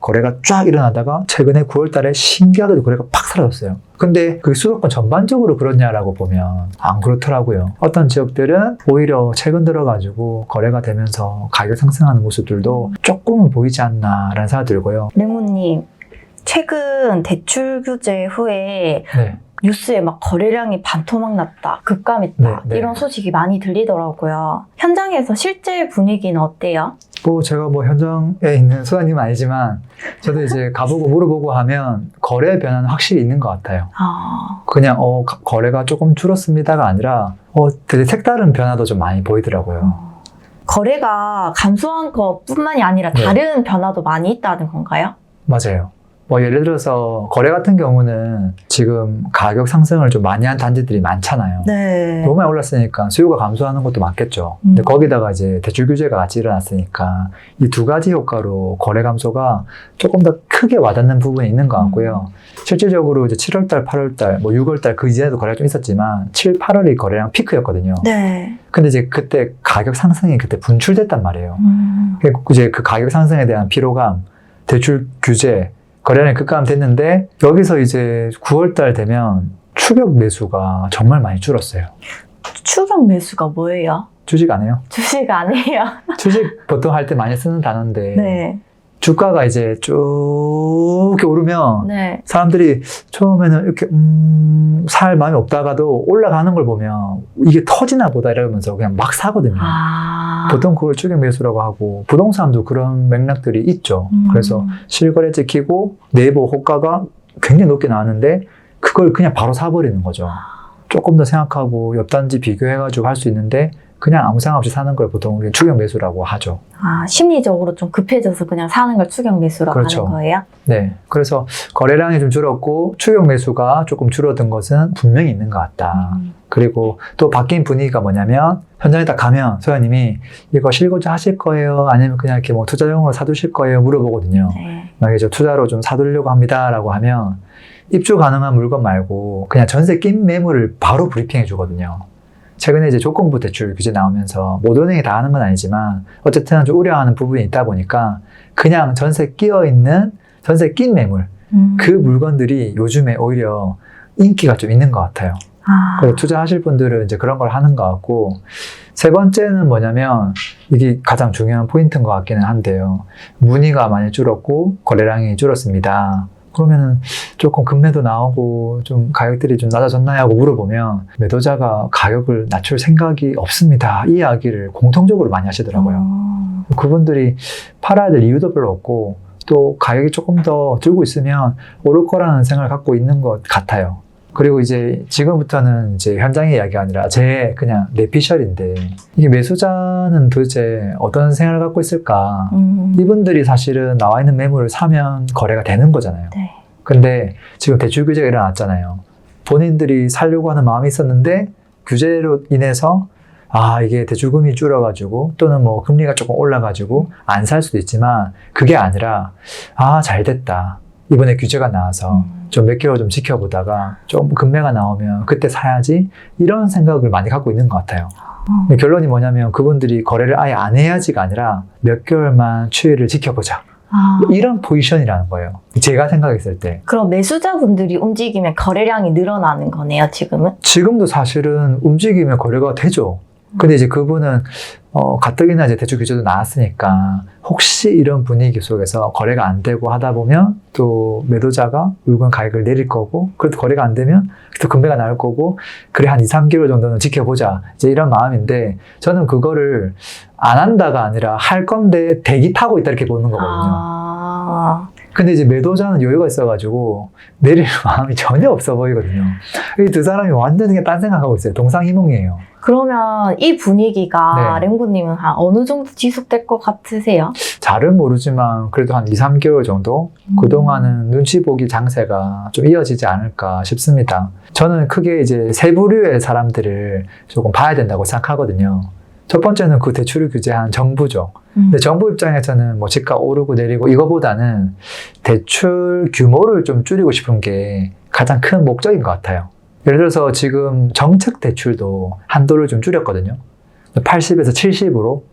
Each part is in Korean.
거래가 쫙 일어나다가 최근에 9월 달에 신기하게도 거래가 팍 사라졌어요. 근데 그게 수도권 전반적으로 그렇냐라고 보면 안 그렇더라고요. 어떤 지역들은 오히려 최근 들어가지고 거래가 되면서 가격 상승하는 모습들도 조금은 보이지 않나라는 생각이 들고요. 랭구님, 최근 대출 규제 후에 네. 뉴스에 막 거래량이 반토막 났다, 급감했다 네. 이런 소식이 많이 들리더라고요. 현장에서 실제 분위기는 어때요? 제가 현장에 있는 소장님은 아니지만 저도 이제 가보고 물어보고 하면 거래 변화는 확실히 있는 것 같아요. 그냥 거래가 조금 줄었습니다가 아니라 되게 색다른 변화도 좀 많이 보이더라고요. 거래가 감소한 것뿐만이 아니라 네. 다른 변화도 많이 있다는 건가요? 맞아요. 예를 들어서 거래 같은 경우는 지금 가격 상승을 좀 많이 한 단지들이 많잖아요. 네. 너무 많이 올랐으니까 수요가 감소하는 것도 맞겠죠. 근데 거기다가 이제 대출 규제가 같이 일어났으니까 이 두 가지 효과로 거래 감소가 조금 더 크게 와닿는 부분이 있는 것 같고요. 실질적으로 이제 7월달, 8월달, 6월달 그 이전에도 거래가 좀 있었지만 7, 8월이 거래량 피크였거든요. 네. 근데 이제 그때 가격 상승이 그때 분출됐단 말이에요. 이제 그 가격 상승에 대한 피로감, 대출 규제, 거래량이 급감됐는데 여기서 이제 9월달 되면 추격 매수가 정말 많이 줄었어요. 추격 매수가 뭐예요? 주식 안 해요? 주식 아니에요? 주식 보통 할 때 많이 쓰는 단어인데 네. 주가가 이제 쭉 이렇게 오르면 네. 사람들이 처음에는 이렇게 살 마음이 없다가도 올라가는 걸 보면 이게 터지나 보다 이러면서 그냥 막 사거든요. 보통 그걸 추격 매수라고 하고 부동산도 그런 맥락들이 있죠. 그래서 실거래 찍히고 네이버 호가가 굉장히 높게 나왔는데 그걸 그냥 바로 사버리는 거죠. 조금 더 생각하고 옆 단지 비교해가지고 할 수 있는데 그냥 아무 생각 없이 사는 걸 보통 우리는 추격 매수라고 하죠. 심리적으로 좀 급해져서 그냥 사는 걸 추격 매수라고 그렇죠. 하는 거예요? 네. 그래서 거래량이 좀 줄었고 추격 매수가 조금 줄어든 것은 분명히 있는 것 같다. 그리고 또 바뀐 분위기가 뭐냐면 현장에 딱 가면 소장님이 이거 실거주 하실 거예요? 아니면 그냥 이렇게 투자용으로 사두실 거예요? 물어보거든요. 네. 만약에 저 투자로 좀 사두려고 합니다. 라고 하면 입주 가능한 물건 말고 그냥 전세 낀 매물을 바로 브리핑해 주거든요. 최근에 이제 조건부 대출 규제 나오면서 모든 은행이 다 하는 건 아니지만 어쨌든 좀 우려하는 부분이 있다 보니까 그냥 전세 끼어 있는 전세 낀 매물 그 물건들이 요즘에 오히려 인기가 좀 있는 것 같아요. 그래서 투자하실 분들은 이제 그런 걸 하는 것 같고 세 번째는 뭐냐면 이게 가장 중요한 포인트인 것 같기는 한데요. 문의가 많이 줄었고 거래량이 줄었습니다. 그러면은 조금 급매도 나오고 좀 가격들이 좀 낮아졌나요? 하고 물어보면 매도자가 가격을 낮출 생각이 없습니다. 이 이야기를 공통적으로 많이 하시더라고요. 그분들이 팔아야 될 이유도 별로 없고 또 가격이 조금 더 들고 있으면 오를 거라는 생각을 갖고 있는 것 같아요. 그리고 이제 지금부터는 이제 현장의 이야기가 아니라 제 그냥 내피셜인데 이게 매수자는 도대체 어떤 생각을 갖고 있을까? 이분들이 사실은 나와 있는 매물을 사면 거래가 되는 거잖아요. 네. 근데 지금 대출 규제가 일어났잖아요. 본인들이 살려고 하는 마음이 있었는데 규제로 인해서 이게 대출금이 줄어가지고 또는 금리가 조금 올라가지고 안 살 수도 있지만 그게 아니라 잘 됐다. 이번에 규제가 나와서 좀 몇 개월 좀 지켜보다가 좀 급매가 나오면 그때 사야지 이런 생각을 많이 갖고 있는 것 같아요. 결론이 뭐냐면 그분들이 거래를 아예 안 해야지가 아니라 몇 개월만 추이를 지켜보자. 이런 포지션이라는 거예요. 제가 생각했을 때. 그럼 매수자분들이 움직이면 거래량이 늘어나는 거네요, 지금은? 지금도 사실은 움직이면 거래가 되죠. 근데 이제 그분은 가뜩이나 이제 대출 규제도 나왔으니까 혹시 이런 분위기 속에서 거래가 안 되고 하다 보면 또 매도자가 물건 가격을 내릴 거고 그래도 거래가 안 되면 또 금매가 나올 거고 그래 한 2, 3개월 정도는 지켜보자 이제 이런 마음인데 저는 그거를 안 한다가 아니라 할 건데 대기 타고 있다 이렇게 보는 거거든요. 근데 이제 매도자는 여유가 있어가지고 내릴 마음이 전혀 없어 보이거든요. 이 두 사람이 완전히 그냥 딴 생각하고 있어요. 동상이몽이에요. 그러면 이 분위기가 네. 랭구님은 한 어느 정도 지속될 것 같으세요? 잘은 모르지만 그래도 한 2, 3개월 정도? 그동안은 눈치 보기 장세가 좀 이어지지 않을까 싶습니다. 저는 크게 이제 세 부류의 사람들을 조금 봐야 된다고 생각하거든요. 첫 번째는 그 대출을 규제한 정부죠. 근데 정부 입장에서는 집가 오르고 내리고 이거보다는 대출 규모를 좀 줄이고 싶은 게 가장 큰 목적인 것 같아요. 예를 들어서 지금 정책 대출도 한도를 좀 줄였거든요. 80에서 70으로.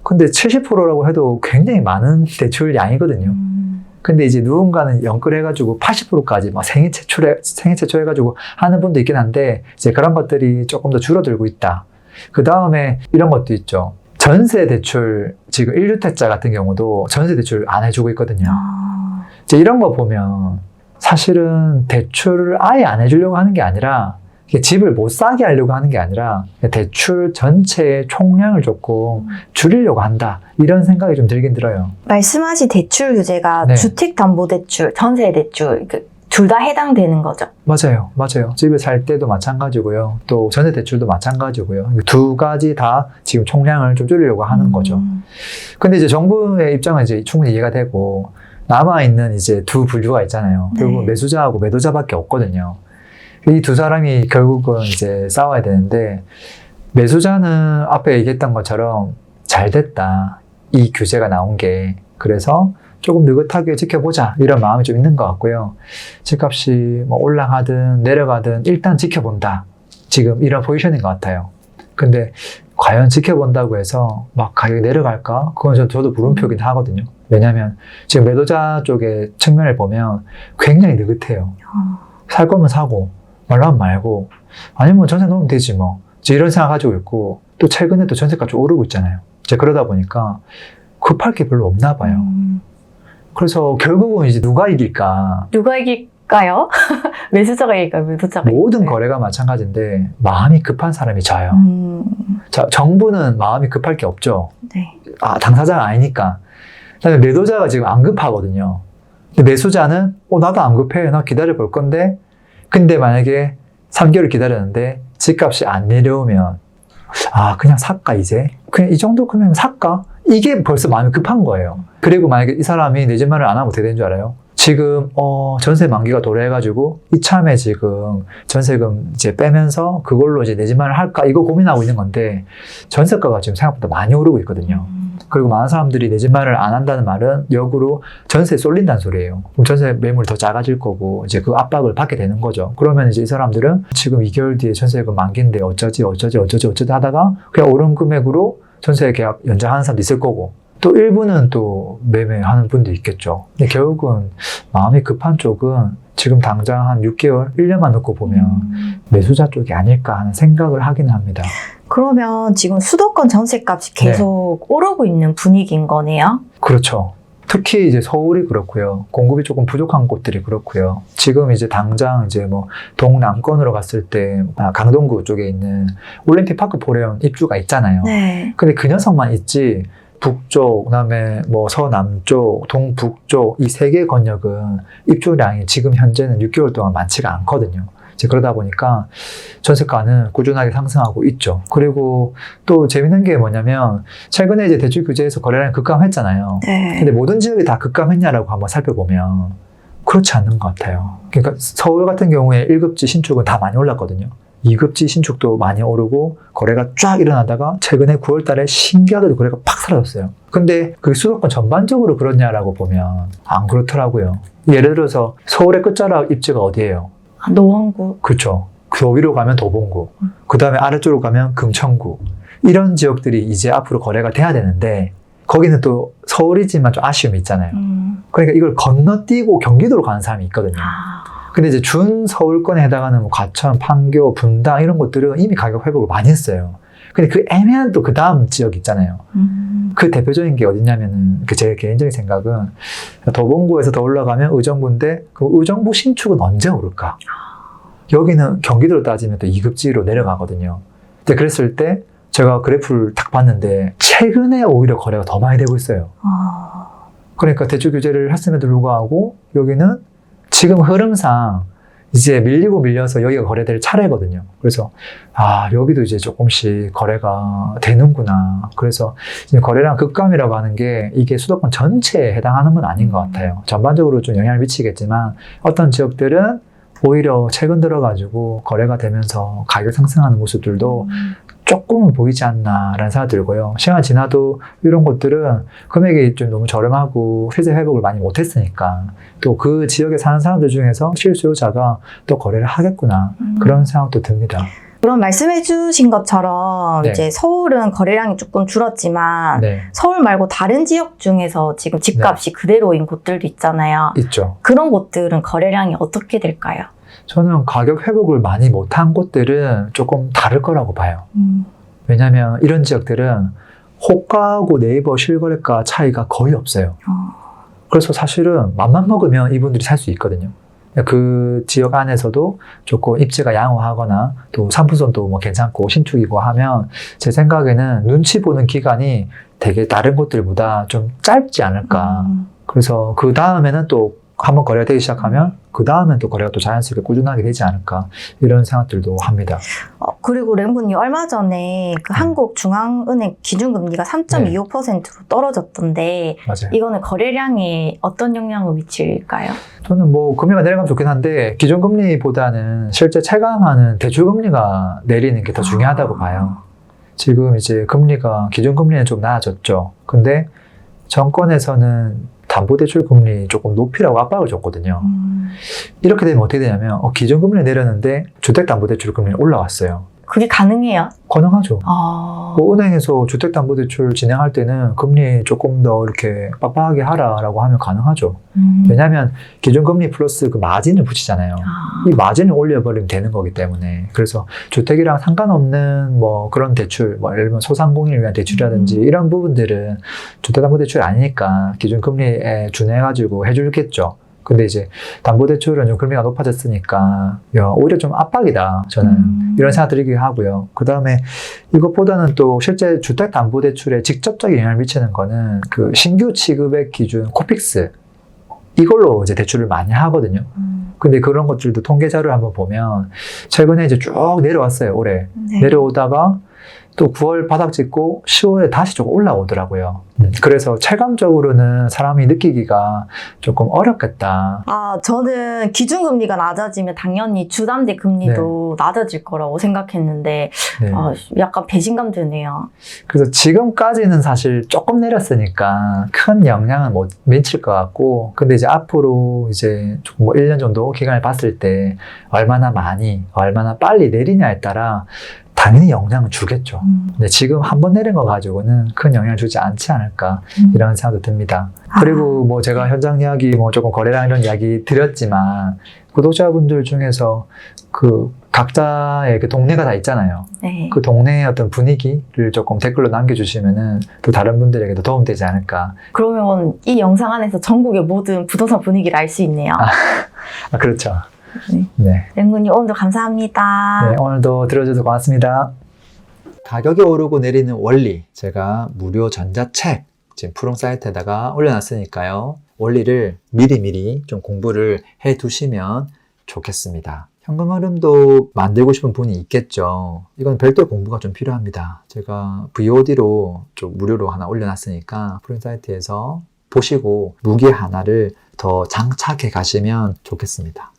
근데 70%라고 해도 굉장히 많은 대출 양이거든요. 근데 이제 누군가는 연끌해가지고 80%까지 막 생애 최초 해가지고 하는 분도 있긴 한데 이제 그런 것들이 조금 더 줄어들고 있다. 그 다음에 이런 것도 있죠. 전세 대출, 지금 1주택자 같은 경우도 전세 대출 안 해주고 있거든요. 이제 이런 거 보면 사실은 대출을 아예 안 해주려고 하는 게 아니라 이게 집을 못 사게 하려고 하는 게 아니라 대출 전체의 총량을 조금 줄이려고 한다. 이런 생각이 좀 들긴 들어요. 말씀하신 대출 규제가 네. 주택담보대출, 전세대출 둘 다 해당되는 거죠? 맞아요. 집을 살 때도 마찬가지고요. 또 전세 대출도 마찬가지고요. 두 가지 다 지금 총량을 좀 줄이려고 하는 거죠. 근데 이제 정부의 입장은 이제 충분히 이해가 되고 남아있는 이제 두 분류가 있잖아요. 결국 네. 매수자하고 매도자밖에 없거든요. 이 두 사람이 결국은 이제 싸워야 되는데 매수자는 앞에 얘기했던 것처럼 잘 됐다. 이 규제가 나온 게. 그래서 조금 느긋하게 지켜보자 이런 마음이 좀 있는 것 같고요. 집값이 뭐 올라가든 내려가든 일단 지켜본다. 지금 이런 포지션인 것 같아요. 근데 과연 지켜본다고 해서 막 가격이 내려갈까? 그건 저도 물음표긴 하거든요. 왜냐하면 지금 매도자 쪽의 측면을 보면 굉장히 느긋해요. 살 거면 사고 말라면 말고 아니면 전세 놓으면 되지 뭐. 이제 이런 생각 가지고 있고 또 최근에 또 전세값이 오르고 있잖아요. 이제 그러다 보니까 급할 게 별로 없나 봐요. 그래서 결국은 이제 누가 이길까? 누가 이길까요? 매수자가 이길까요? 매도자가 모든 이길까요? 거래가 마찬가지인데 마음이 급한 사람이 져요. 자, 정부는 마음이 급할 게 없죠. 네. 당사자가 아니니까. 그다음에 매도자가 지금 안 급하거든요. 근데 매수자는 나도 안 급해. 나 기다려 볼 건데. 근데 만약에 3개월 기다렸는데 집값이 안 내려오면 그냥 살까 이제? 그냥 이 정도 금액은 살까? 이게 벌써 마음이 급한 거예요. 그리고 만약에 이 사람이 내 집 마련을 안 하면 어떻게 되는 줄 알아요? 지금 전세 만기가 도래해가지고 이참에 지금 전세금 이제 빼면서 그걸로 이제 내 집 마련을 할까 이거 고민하고 있는 건데 전세가가 지금 생각보다 많이 오르고 있거든요. 그리고 많은 사람들이 내 집 마련을 안 한다는 말은 역으로 전세에 쏠린다는 소리예요. 그럼 전세 매물이 더 작아질 거고 이제 그 압박을 받게 되는 거죠. 그러면 이제 이 사람들은 지금 2개월 뒤에 전세금 만기인데 어쩌지 하다가 그냥 오른 금액으로 전세 계약 연장하는 사람도 있을 거고 또 일부는 또 매매하는 분도 있겠죠. 근데 결국은 마음이 급한 쪽은 지금 당장 한 6개월, 1년만 놓고 보면 매수자 쪽이 아닐까 하는 생각을 하긴 합니다. 그러면 지금 수도권 전세값이 계속 오르고 있는 분위기인 거네요? 그렇죠. 특히 이제 서울이 그렇고요. 공급이 조금 부족한 곳들이 그렇고요. 지금 이제 당장 이제 뭐 동남권으로 갔을 때 강동구 쪽에 있는 올림픽 파크 포레온 입주가 있잖아요. 네. 근데 그 녀석만 있지 북쪽, 그다음에 뭐 서남쪽, 동북쪽 이 세 개 권역은 입주량이 지금 현재는 6개월 동안 많지가 않거든요. 이제 그러다 보니까 전세가는 꾸준하게 상승하고 있죠. 그리고 또 재밌는 게 뭐냐면 최근에 이제 대출 규제에서 거래량이 급감했잖아요. 네. 근데 모든 지역이 다 급감했냐라고 한번 살펴보면 그렇지 않는 것 같아요. 그러니까 서울 같은 경우에 1급지 신축은 다 많이 올랐거든요. 2급지 신축도 많이 오르고 거래가 쫙 일어나다가 최근에 9월 달에 신기하게도 거래가 팍 사라졌어요. 근데 그게 수도권 전반적으로 그렇냐라고 보면 안 그렇더라고요. 예를 들어서 서울의 끝자락 입지가 어디예요? 노원구. 그렇죠. 그 위로 가면 도봉구, 그 다음에 아래쪽으로 가면 금천구. 이런 지역들이 이제 앞으로 거래가 돼야 되는데 거기는 또 서울이지만 좀 아쉬움이 있잖아요. 그러니까 이걸 건너뛰고 경기도로 가는 사람이 있거든요. 근데 이제 준 서울권에 해당하는 뭐 과천, 판교, 분당 이런 곳들은 이미 가격 회복을 많이 했어요. 근데 그 애매한 또 그 다음 지역 있잖아요. 그 대표적인 게 어디냐면은 제 개인적인 생각은 도봉구에서 더 올라가면 의정부인데 그 의정부 신축은 언제 오를까? 여기는 경기도로 따지면 또 2급지로 내려가거든요. 근데 그랬을 때 제가 그래프를 딱 봤는데 최근에 오히려 거래가 더 많이 되고 있어요. 그러니까 대출 규제를 했음에도 불구하고 여기는 지금 흐름상 이제 밀려서 여기가 거래될 차례거든요. 그래서 여기도 이제 조금씩 거래가 되는구나. 그래서 지금 거래량 급감이라고 하는 게 이게 수도권 전체에 해당하는 건 아닌 것 같아요. 전반적으로 좀 영향을 미치겠지만 어떤 지역들은 오히려 최근 들어가지고 거래가 되면서 가격 상승하는 모습들도 조금은 보이지 않나라는 생각이 들고요. 시간 지나도 이런 곳들은 금액이 좀 너무 저렴하고 실제 회복을 많이 못했으니까 또 그 지역에 사는 사람들 중에서 실수요자가 또 거래를 하겠구나 그런 생각도 듭니다. 그럼 말씀해주신 것처럼 네. 이제 서울은 거래량이 조금 줄었지만 네, 서울 말고 다른 지역 중에서 지금 집값이 그대로인 곳들도 있잖아요. 있죠. 그런 곳들은 거래량이 어떻게 될까요? 저는 가격 회복을 많이 못한 곳들은 조금 다를 거라고 봐요. 왜냐하면 이런 지역들은 호가하고 네이버 실거래가 차이가 거의 없어요. 그래서 사실은 맘만 먹으면 이분들이 살 수 있거든요. 그 지역 안에서도 조금 입지가 양호하거나 또 상품성도 뭐 괜찮고 신축이고 하면 제 생각에는 눈치 보는 기간이 되게 다른 곳들보다 좀 짧지 않을까. 그래서 그 다음에는 또 한번 거래가 되기 시작하면 그 다음엔 또 거래가 또 자연스럽게 꾸준하게 되지 않을까 이런 생각들도 합니다. 그리고 램군이 얼마 전에 그 한국중앙은행 기준금리가 3.25%로 떨어졌던데 맞아요. 이거는 거래량에 어떤 영향을 미칠까요? 저는 뭐 금리가 내려가면 좋긴 한데 기존금리보다는 실제 체감하는 대출금리가 내리는 게 더 중요하다고 봐요. 지금 이제 금리가 기존금리는 좀 나아졌죠. 근데 정권에서는 담보대출 금리 조금 높이라고 압박을 줬거든요. 이렇게 되면 어떻게 되냐면 기존금리 내렸는데 주택담보대출 금리 올라왔어요. 그게 가능해요? 가능하죠. 뭐 은행에서 주택담보대출 진행할 때는 금리 조금 더 이렇게 빡빡하게 하라라고 하면 가능하죠. 왜냐하면 기존금리 플러스 그 마진을 붙이잖아요. 이 마진을 올려버리면 되는 거기 때문에. 그래서 주택이랑 상관없는 뭐 그런 대출, 뭐 예를 들면 소상공인을 위한 대출이라든지 이런 부분들은 주택담보대출이 아니니까 기존금리에 준해가지고 해줄겠죠. 근데 이제 담보대출은 좀 금리가 높아졌으니까 오히려 좀 압박이다. 저는 이런 생각 들이긴 하고요. 그 다음에 이것보다는 또 실제 주택담보대출에 직접적인 영향을 미치는 거는 그 신규 취급액 기준 코픽스 이걸로 이제 대출을 많이 하거든요. 근데 그런 것들도 통계 자료를 한번 보면 최근에 이제 쭉 내려왔어요. 올해. 네. 내려오다가 또 9월 바닥 찍고 10월에 다시 조금 올라오더라고요. 그래서 체감적으로는 사람이 느끼기가 조금 어렵겠다. 저는 기준금리가 낮아지면 당연히 주담대 금리도 낮아질 거라고 생각했는데 네. 약간 배신감 드네요. 그래서 지금까지는 사실 조금 내렸으니까 큰 영향은 못 미칠 것 같고, 근데 이제 앞으로 이제 조금 뭐 1년 정도 기간을 봤을 때 얼마나 많이, 얼마나 빨리 내리냐에 따라 당연히 영향을 주겠죠. 근데 지금 한 번 내린 거 가지고는 큰 영향을 주지 않지 않을까 이런 생각도 듭니다. 그리고 뭐 제가 현장 이야기 뭐 조금 거래량 이런 이야기 드렸지만 구독자분들 중에서 그 각자의 그 동네가 다 있잖아요. 네. 그 동네의 어떤 분위기를 조금 댓글로 남겨주시면은 또 다른 분들에게도 도움되지 않을까. 그러면 이 영상 안에서 전국의 모든 부동산 분위기를 알 수 있네요. 그렇죠. 네. 네. 램군이 오늘도 감사합니다. 네, 오늘도 들어주셔서 고맙습니다. 가격이 오르고 내리는 원리, 제가 무료 전자책 지금 푸른 사이트에다가 올려놨으니까요. 원리를 미리미리 좀 공부를 해 두시면 좋겠습니다. 현금 흐름도 만들고 싶은 분이 있겠죠. 이건 별도의 공부가 좀 필요합니다. 제가 VOD로 좀 무료로 하나 올려놨으니까 푸른 사이트에서 보시고 무기 하나를 더 장착해 가시면 좋겠습니다.